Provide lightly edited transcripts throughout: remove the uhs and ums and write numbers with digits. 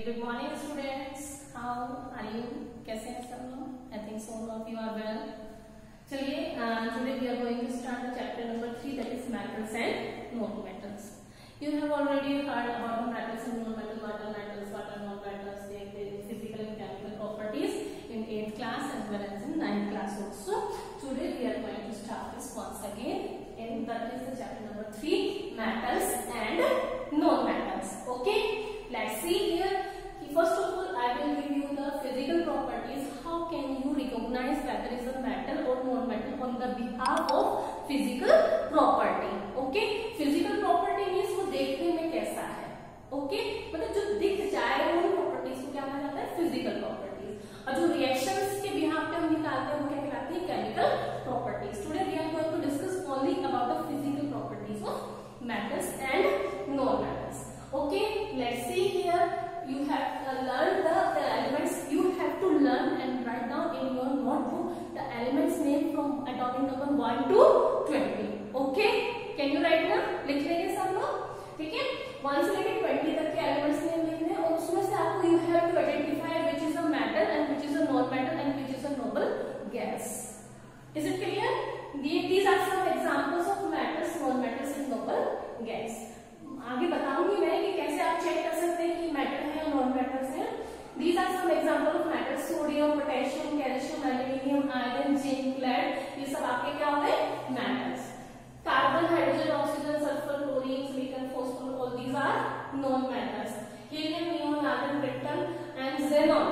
Good morning students. How are you? कैसे हैं सब लोग? I think so all of you are well. चलिए, today we are going to start the chapter number 3, that is metals and non-metals. You have already heard about the metals and non-metals, what are metals, what are non-metals, their physical and chemical properties in 8th class as well as in 9th class also. Today we are going to start this once again, and that is the chapter number 3, metals and non-metals. Okay, let's see here. First of all, I will give you the physical properties. How can you recognize whether it is a metal or non-metal on the behalf of physical property? Okay, physical property means वो देखने में कैसा है. Okay, मतलब जो दिख जाए उन properties को क्या कहा जाता है? Physical properties. और जो reactions के behalf पे हम निकालते हैं वो क्या कहलाते हैं? Chemical properties. Today we are going to discuss only about the physical properties of metals and non-metals. Okay, let's see here. You have learned the elements. You have to learn and write down in your notebook the elements name from atomic number 1 to 20. Okay? Can you write down? लिख लेंगे सब लोग? ठीक है? 1 से लेकर 20 तक के elements name लिखने हैं और उसमें से आपको you have to identify which is a metal and which is a non-metal and which is a noble gas. Is it clear? These are some examples of metals, non-metals and noble gas. आगे बताऊंगी मैं कि कैसे आप check कर सकते हैं कि मेटल है या नॉन मेटल्स है. These are some example of metals: sodium, potassium, calcium, aluminium, iron, zinc, lead. ये सब आपके क्या हो गए? Metals. Carbon, hydrogen, oxygen, sulphur, chlorine, silicon, phosphorus, all these are non metals. Helium, neon, argon, krypton and xenon.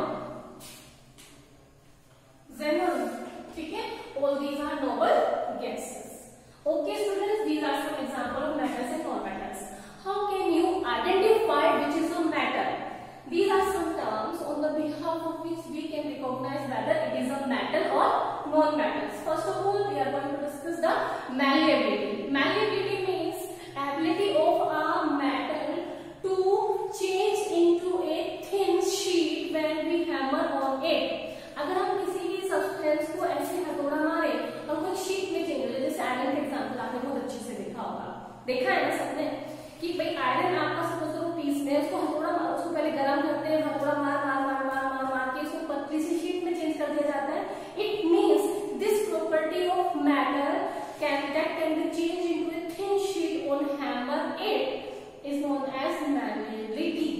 ठीक है? All these are noble gases. Okay students, these are some example of metals and non-metals. How can you identify which is a metal? These are some terms on the behalf of which we can recognize whether it is a metal or non-metals. First of all, we are going to discuss the malleability. Malleability means ability of a metal to change into a thin sheet when we hammer on it. अगर हम किसी भी substance को ऐसे हथौड़ा मारे और कुछ शीट में चेंज हो जाए, जैसे आयरन का एग्जांपल आपने बहुत अच्छे से देखा होगा, देखा है ना सबने कि भाई आयरन आपका सपोज करो पीस में, उसको हथौड़ा मारो, उसको पहले गर्म करते हैं, हथौड़ा मार मार मार मार मार मार के इसको पतली सी शीट में चेंज कर दिया जाता है. It means this property of matter can be change into a thin sheet on hammer it is known as malleability.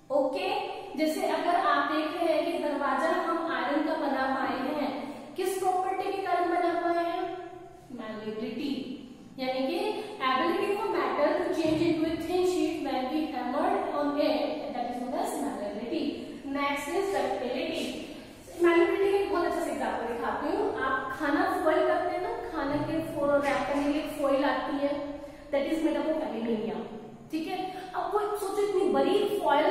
Okay, जैसे अगर आप देख रहे हैं कि दरवाजा हम आयरन का बना पाए हैं, किस प्रॉपर्टी के कारण बना पाए हैं? मैलिएबिलिटी, यानी कि ability of matter to change into a thin sheet when we hammered on it, that is known as malleability. Next is ductility. Malleability का बहुत अच्छा से एग्जांपल दिखाती हूँ. आप खाना फॉइल करते हैं ना, खाने के रैप करने के लिए फॉइल आती है, that is made up of aluminium. ठीक है? अब वो सोचो इतनी बड़ी फॉइल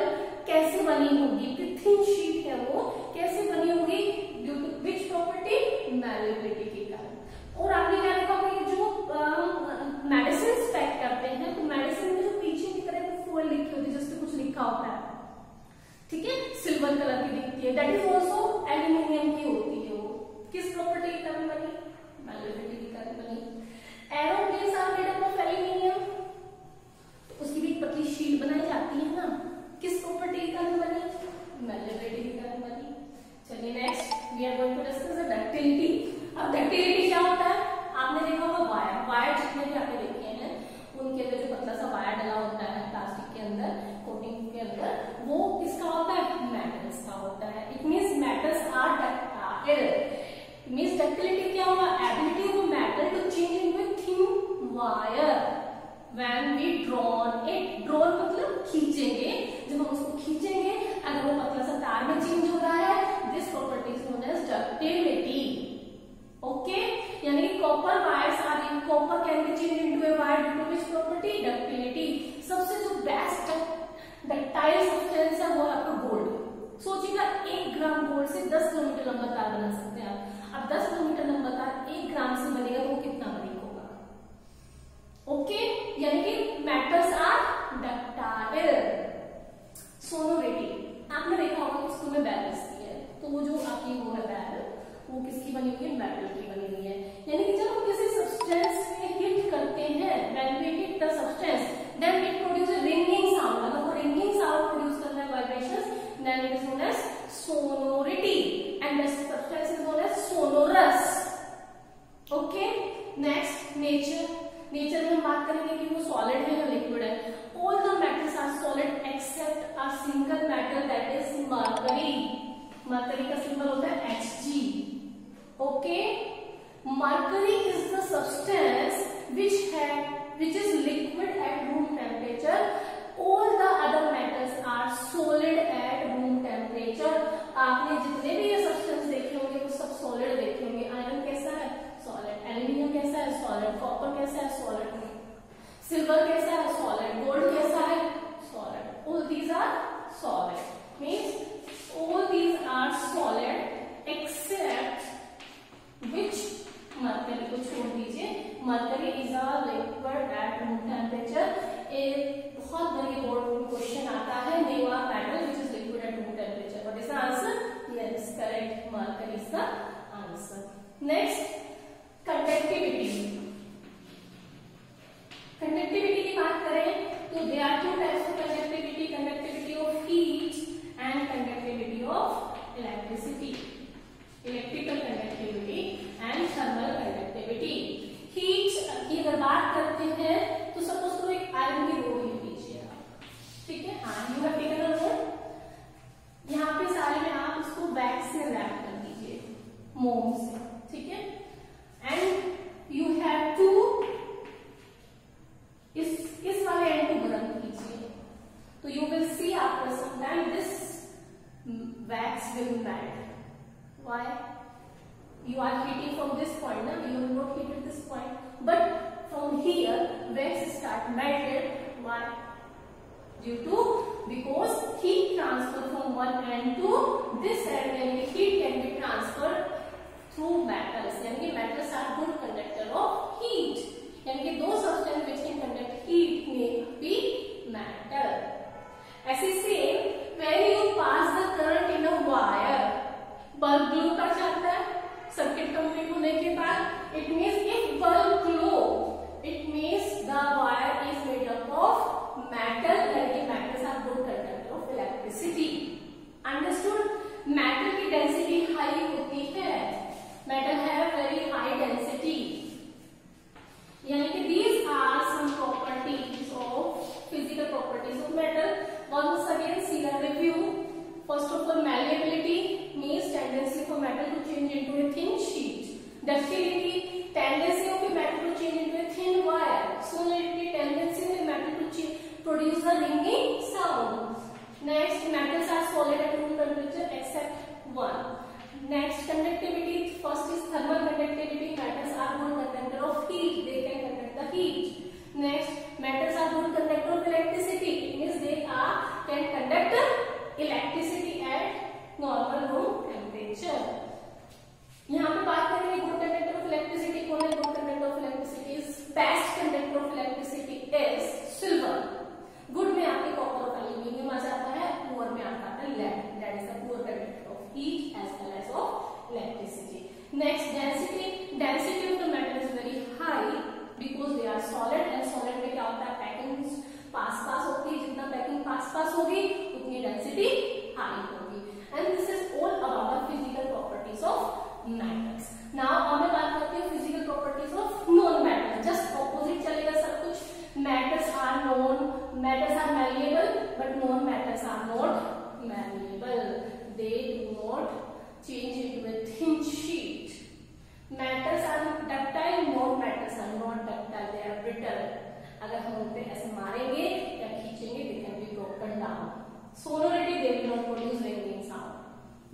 कैसे बनी होगी, इतनी थिन शीट है वो कैसे बनी होगी? Due to which property? Malleability के कारण. और आपने क्या देखा होगा, ये जो मेडिसिन पैक करते हैं तो मेडिसिन में जो पीछे की तरफ फॉइल लिखी होती है, जिस पे कुछ लिखा होता है, ठीक है, सिल्वर कलर की दिखती है, दैट इज ऑल्सो एल्यूमिनियम की होती है. वो किस प्रॉपर्टी के कारण बनी? मैलिएबिलिटी के कारण बनी. Aeroplanes are made up of aluminium, तो उसकी भी पतली शीट बनाई जाती है ना, किस प्रॉपर्टी के कारण बनी? मैलिएबिलिटी के कारण बनी. चलिए next we are going to discuss the ductility. अब डक्टिलिटी क्या होता है? आपने देखा होगा वायर जितने भी आपने देखे हैं उनके अंदर जो पतला सा वायर डला होता है प्लास्टिक के अंदर, कोटिंग के अंदर, वो किसका होता है? मेटल्स का होता है. It means metals are ductile. Means ductility क्या होगा? Ability of metal to change into a thin wire when we drawn it. drawn मतलब खींचेंगे. जब हम उसको खींचेंगे, अगर वो पतला सा तार में चेंज हो रहा है, this property is known as ductility. Okay, यानी copper wires are in copper can be change into a wire due to which property? Ductility. सबसे जो बेस्ट डक्टाइल सब्सटेंस है वो है आपका गोल्ड. सोचिएगा 1 ग्राम गोल्ड से 10 किलोमीटर लंबा तार बना सकते हैं आप. अब 10 किलोमीटर लंबा तार 1 ग्राम से बनेगा तो वो कितना बनेगा? ओके, यानी कि मेटल्स आर डक्टाइल. सोनोरिटी, आपने देखा होगा कि स्कूल में बैलेंस की है, तो वो जो आपकी वो है बैरल, वो किसकी बनी हुई है? मेटल की बनी हुई है. यानी कि जब हम किसी सब्सटेंस में हिट करते हैं, when we hit the substance then it produce a ringing sound. अगर वो रिंगिंग साउंड प्रोड्यूस कर रहा है, वाइब्रेशन मरकरी का सिंबल होता है Hg। Okay, mercury is the substance which is liquid at room temperature. All the other metals are solid at room temperature. आपने जितने भी ये सब्सटेंस देखे होंगे वो सब सॉलिड देखे होंगे। आयरन कैसा है? सॉलिड। एल्यूमिनियम कैसा है? सॉलिड। कॉपर कैसा है? सॉलिड। सिल्वर कैसा है? सॉलिड। गोल्ड कैसा है? Solid. All these are solid. Means all these are solid except which mercury को छोड़ दीजिए। Mercury is a liquid at room temperature. एक बहुत बड़ी बोर्ड क्वेश्चन आता है, name a metal which is liquid at room temperature. What is the answer? Yes, correct, mercury is the answer. Next, conductivity. Conductivity की बात करें तो there are two types of conductivity, conductivity of heat and conductivity of electricity. Electrical conductivity and thermal conductivity. Heat की अगर बात करते हैं तो सपोज करो एक आयरन की रोड ले लीजिए आप, ठीक है, you have taken a road, यहाँ पे सारे में आप इसको वैक्स से रैप कर दीजिए, मोम से, ठीक है, एंड यू हैव टू इस वाले एंड को गर्म कीजिए, तो you will see after some time this wax will melt. Why? You are heating from this point, na? You have not heated this point, but from here wax start melted. Why? Because heat transfer from one end to this end, and heat can be transferred through metals. यानी metals are good conductor of heat. यानी कि दो substance which can conduct heat may be metal. ऐसे से when you pass the current in a wire, bulb glow कर जाता है circuit complete होने के बाद। It means if bulb glow, it means the wire is made up of metal, यानी metals are good conductor of electricity. Understood? Metal की density high होती है, metal have very high density, यानी कि these are some properties of physical properties of metal. Once again see the review. First of all, malleability means tendency for metal to change into a thin sheet. Ductility, tendency of a metal to change into a thin wire. Sonority, tendency of a metal to produce a ringing sound. Next, metals are solid at room temperature except one. Next, conductivity. First is thermal conductivity. Metals are good conductor of heat. They can conduct the heat. Next, metals are good conductor of electricity. It means they can conduct electricity at normal room temperature. यहाँ पे बात करेंगे good conductor of electricity कौन है? Good conductor of electricity is best conductor of electricity is silver. Good में आपके copper और aluminium आ जाता है, पुअर में आपका आता है lead, that is the poor conductor of heat as well as of electricity. Next, density. Density of the metal is very high because they are solid, and solid में क्या होता है? पैकिंग पास होती है, जितना पैकिंग पास होगी उतनी डेंसिटी हाई होगी। And this is all about the physical properties of metals. Now अब मैं बात करती हूँ physical properties of non metal. Just opposite चलेगा सब कुछ। Metals are malleable but non metals are not malleable. They do not change into a thin sheet. Metals are ductile, non metals are not ductile, they are brittle. अगर हम उन पे ऐसे मारेंगे या खींचेंगे they can be broken down. Sonority, they will not produce ringing sound.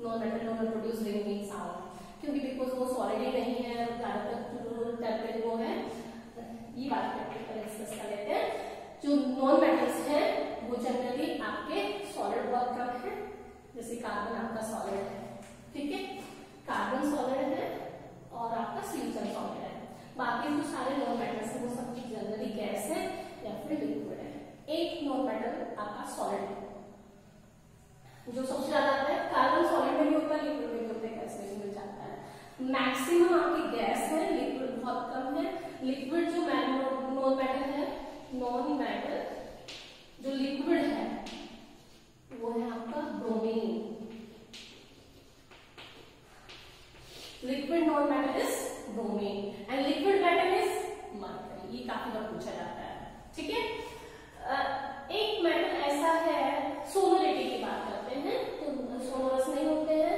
Non-metal don't produce ringing sound क्योंकि because वो solid ही नहीं है, ज्यादातर टेम्परेचर वो है। ये बात प्रैक्टिकल डिस्कस कर लेते हैं। जो नॉन मेटल्स हैं वो जनरली आपके सॉलिड बहुत कम है, जैसे कार्बन आपका सॉलिड है, ठीक है, कार्बन सॉलिड है और आपका सिलिकॉन सॉलिड है। बाकी जो सारे नॉन मेटल्स हैं वो सब जनरली गैस है या फिर लिक्विड है। एक नॉन मेटल आपका सॉलिड है जो सबसे ज्यादा आता है, कार्बन सॉलिड में भी होता है, लिक्विड में भी होता है, गैस में भी मिल जाता है। मैक्सिमम आपकी गैस है, लिक्विड बहुत कम है। लिक्विड जो नॉन मेटल है, नॉन मेटल जो लिक्विड है वो है आपका bromine. Liquid non metal is bromine and liquid metal is mercury. ये काफी बार पूछा जाता है, ठीक है। एक मेटल ऐसा है, सोनोरिटी की बात करते हैं तो सोनोरस नहीं होते हैं,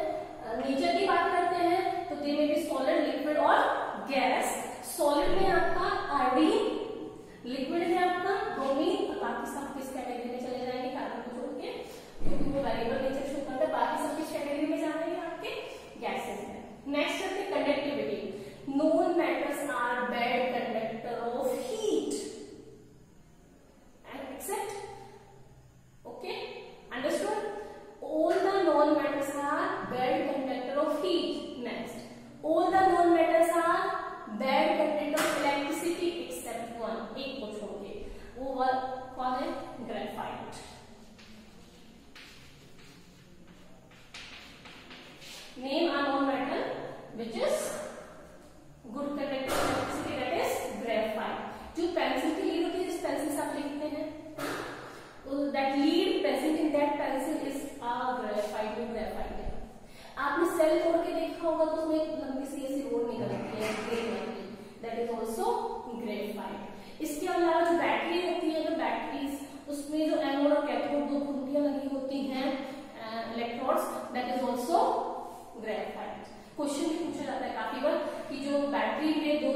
जो बैटरी में जो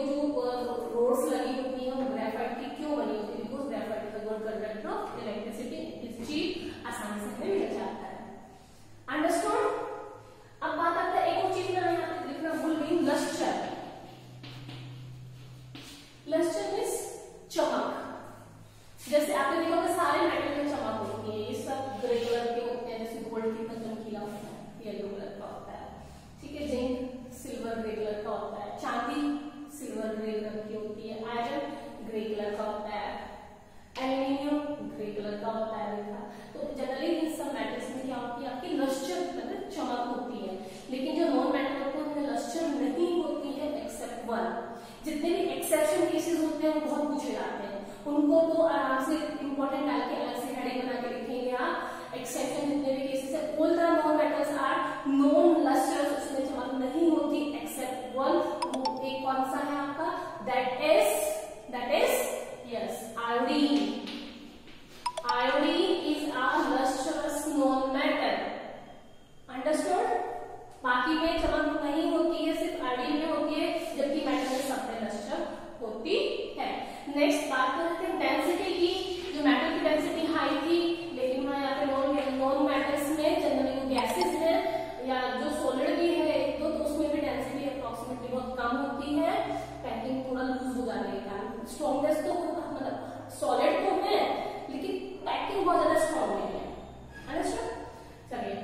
रोड्स लगी होती है वो ग्रेफाइट की क्यों बनी होती है? Because graphite is a good conductor of electricity, is cheap, आसानी से हमें मिल जाता है। अंडरस्टूड? अब बात आता है एक और चीज मैं यहाँ पे लिखना भूल गई, लस्टर। लस्टर मींस चमक। जैसे आपने देखा होगा सारे मेटल में चमक होती है, ये सब ग्रे कलर के होते हैं, जैसे गोल्ड कितना चमकीला होता है, येलो कलर का होता है, ठीक है, जिंक सिल्वर ग्रे कलर का होता है, चांदी सिल्वर ग्रे कलर की होती है, आयरन ग्रे कलर का होता है, एल्यूमिनियम ग्रे कलर का होता है। तो जनरली इन सब मेटल्स में क्या होती है? आपकी लस्टर मतलब चमक होती है। लेकिन जो नॉन मेटल होते हैं उनमें लस्टर नहीं होती है एक्सेप्ट वन। जितने भी एक्सेप्शन केसेस होते हैं वो बहुत पूछे जाते हैं, उनको तो आराम से इंपॉर्टेंट डाल के अलग से हेडिंग बना के लिखेंगे आप। एक्सेप्शन जितने भी केसेस है, all the non metals are non lusters, उसमें चमक नहीं होती एक्सेप्ट वन। वो एक कौन सा है आपका? That is yes iodine. Iodine is a lustrous non metal. Understood? बाकी में चमक नहीं होती है, सिर्फ आयोडीन में होती है, जबकि मेटल में सब में लस्टर होती है। नेक्स्ट बात करते हैं डेंसिटी की। जो मेटल की डेंसिटी हाई थी, लेकिन वहां यहाँ पे नॉन मेटल्स में जनरली वो गैसेस है या जो सॉलिड भी है एक दो, तो उसमें भी डेंसिटी अप्रोक्सीमेटली बहुत कम होती है, पैकिंग पूरा लूज हो जाने के कारण। स्ट्रॉन्गेस्ट तो मतलब सॉलिड तो है लेकिन पैकिंग बहुत ज्यादा स्ट्रॉन्ग नहीं है। अंडरस्टूड? चलिए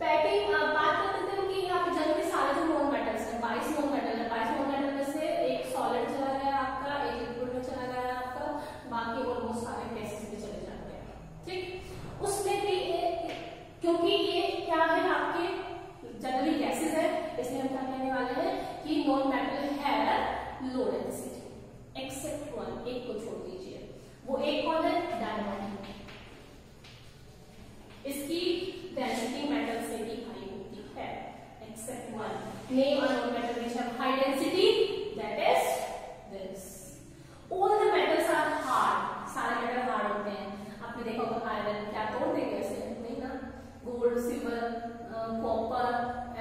पैकिंग बात करते हैं कि यहाँ पे जनरली सारे जो नॉन मेटल्स है 22 नॉन मेटल है, 22 नॉन मेटल में से एक सॉलिड चला गया आपका, एक लिक्विड में चला गया आपका, बाकी ऑलमोस्ट सारे गैसेस में चले जाते हैं। ठीक, उसमें भी क्योंकि ये क्या है आपके जनरली गैसेस है, इसलिए हम क्या कहने वाले हैं कि नॉन मेटल है लो डेंसिटी एक्सेप्ट वन, एक को छोड़ दीजिए। वो एक कौन है? डायमंड। इसकी डेंसिटी मेटल से भी हाई होती है except one. Name a non metal which have high density, that is this. All the metals are hard, सारे मेटल हार्ड होते हैं। आपने देखा होगा आयरन क्या तोड़ देंगे ऐसे नहीं ना, gold silver copper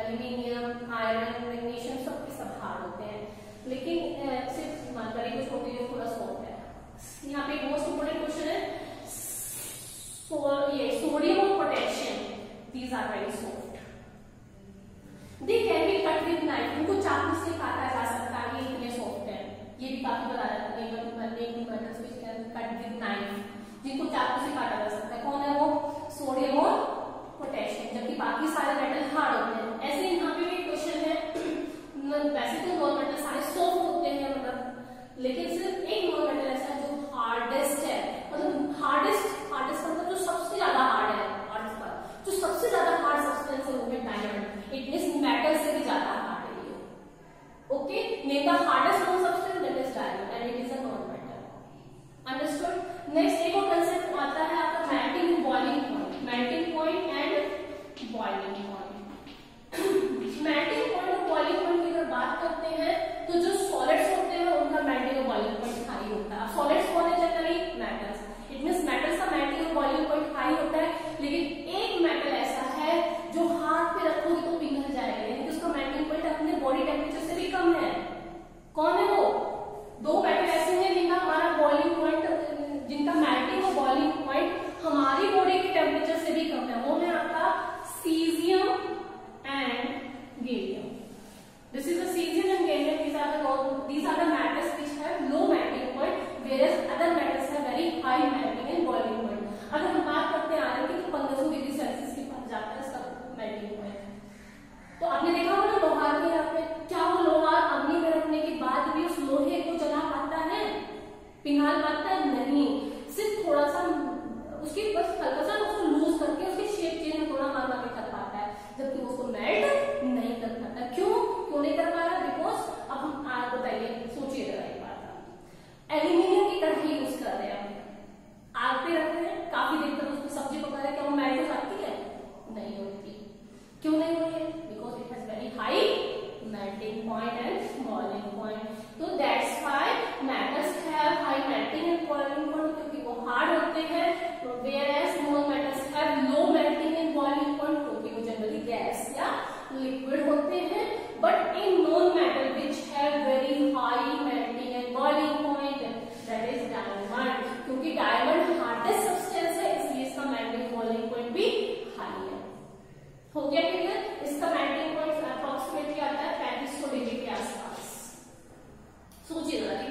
aluminium iron magnesium सब के सब हार्ड होते हैं, लेकिन सिर्फ मरकरी को छोड़ दीजिए थोड़ा सॉफ्ट है। यहाँ पे मोस्ट इंपोर्टेंट क्वेश्चन है, ये सोडियम और potassium, these are very soft, they can be cut with knife, इनको चाकू से काटा जा सकता है, ये इतने सॉफ्ट है। ये भी काफी बताया था metals which can cut with knife, जिनको चाकू से काटा जा सकता है। कौन है वो? सोडियम और पोटेशियम, जबकि बाकी सारे मेटल हार्ड होते हैं। ऐसे यहाँ पे भी क्वेश्चन है, वैसे तो नॉन मेटल सारे सॉफ्ट होते हैं मतलब, लेकिन सिर्फ एक नॉन मेटल ऐसा है जो हार्डेस्ट है, मतलब हार्डेस्ट मतलब जो सबसे ज्यादा हार्ड है अर्थ पर, जो सबसे ज्यादा हार्ड सब्सटेंस है वो है डायमंड। इट मींस मेटल से भी ज्यादा हार्ड है ये। Okay, name the hardest non substance, that is diamond and it is a non metal. Understood? Next एक और कंसेप्ट आता है आपका melting boiling point. Melting point and boiling point. Melting point और बॉइलिंग पॉइंट की अगर बात करते हैं तो जो सॉलिड्स होते हैं उनका मेल्टिंग और बॉइलिंग पॉइंट हाई होता है। सॉलिड्स कौन है generally? Metals. It means metals का मेल्टिंग और बॉइलिंग पॉइंट हाई होता है, लेकिन एक मेटल ऐसा है जो हाथ पे रखोगे तो पिघल जाएगा, यानी कि उसका मेल्टिंग पॉइंट अपने बॉडी टेम्परेचर से भी कम है। कौन है वो? दो मेटल ऐसे हैं जिनका हमारा बॉइलिंग पॉइंट, जिनका मेल्टिंग और बॉइलिंग पॉइंट हमारी बॉडी के टेम्परेचर से भी कम है। वो है आपका caesium and gallium. This is the cesium and gallium. These are the metals which have low melting point, whereas other metals have very high melting and boiling point. अगर हम बात करते हैं आयरन की तो 1500 डिग्री सेल्सियस के पास जाता है इसका मेल्टिंग पॉइंट। तो आपने देखा होगा ना लोहार के यहाँ पे, क्या वो लोहार अग्नि में रखने के बाद भी उस लोहे को जला पाता है, पिघाल पाता है? नहीं, सिर्फ थोड़ा सा उसकी बस हल्का सा उसको लूज करके उसकी शेप चेंज थोड़ा मारना भी कर पाता है, जबकि उसको मेल्ट नहीं कर पाता। क्यों नहीं कर पा रहा? बिकॉज अब हम आप बताइए, सोचिए जरा एक बात, एल्यूमिनियम की कढ़ाई यूज कर रहे हैं, आग पे रख रहे हैं, काफी देर तक उसमें सब्जी पका रहे हैं, क्या वो मेल्ट हो जाती है? नहीं होती। क्यों नहीं हो रही है? Because it has very high melting point and boiling point. तो that's why metals have high melting and boiling point, क्योंकि वो हार्ड होते हैं, whereas non metals have low melting and boiling point, क्योंकि वो जनरली गैस या लिक्विड होते हैं। But in non metal which have very हो गया क्लियर? इसका मेल्टिंग पॉइंट अप्रोक्सीमेटली आता है 3500 डिग्री के आसपास। सोचिए जरा।